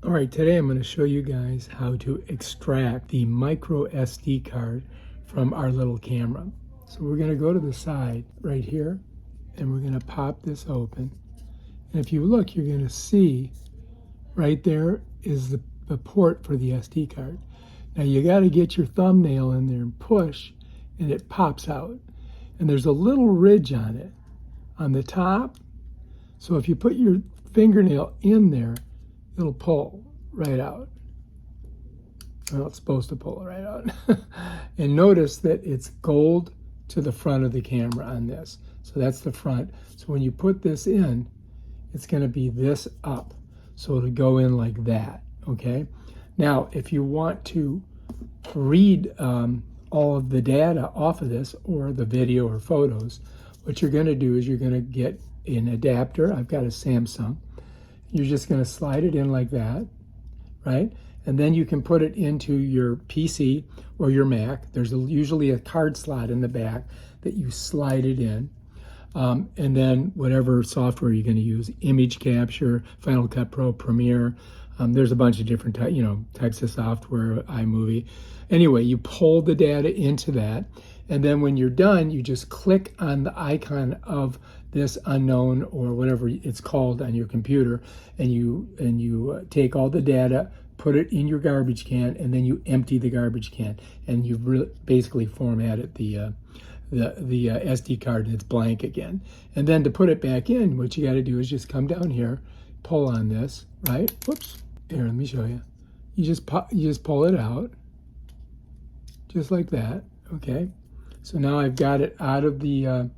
All right, today I'm going to show you guys how to extract the micro SD card from our little camera. So we're going to go to the side right here and we're going to pop this open. And if you look, you're going to see right there is the port for the SD card. Now you got to get your thumbnail in there and push and it pops out. And there's a little ridge on it on the top. So if you put your fingernail in there, it'll pull right out. Well, it's supposed to pull it right out. And notice that it's gold to the front of the camera on this. So that's the front. So when you put this in, it's going to be this up. So it'll go in like that, okay? Now, if you want to read all of the data off of this, or the video or photos, what you're going to do is you're going to get an adapter. I've got a Samsung. You're just going to slide it in like that, right? And then you can put it into your PC or your Mac. There's usually a card slot in the back that you slide it in. And then whatever software you're going to use, image capture, Final Cut Pro, Premiere. There's a bunch of different types of software, iMovie. Anyway, you pull the data into that. And then when you're done, you just click on the icon of this unknown or whatever it's called on your computer, and you take all the data, put it in your garbage can, and then you empty the garbage can, and you've basically formatted the SD card, and it's blank again. And then to put it back in, what you got to do is just come down here, pull on this, right? Whoops. Here, let me show you. You just pull it out, just like that. Okay. So now I've got it out of the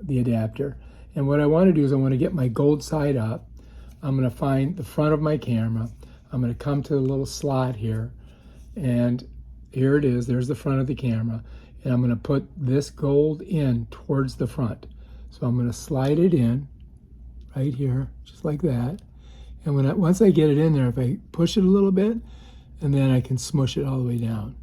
adapter. And what I want to do is I want to get my gold side up. I'm going to find the front of my camera. I'm going to come to the little slot here, and here it is. There's the front of the camera, and I'm going to put this gold in towards the front. So I'm going to slide it in right here, just like that. And once I get it in there, if I push it a little bit, and then I can smush it all the way down.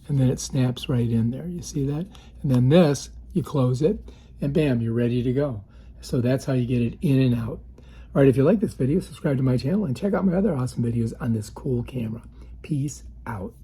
And then it snaps right in there. You see that? And then this, you close it, and bam, you're ready to go. So that's how you get it in and out. All right, if you like this video, subscribe to my channel and check out my other awesome videos on this cool camera. Peace out.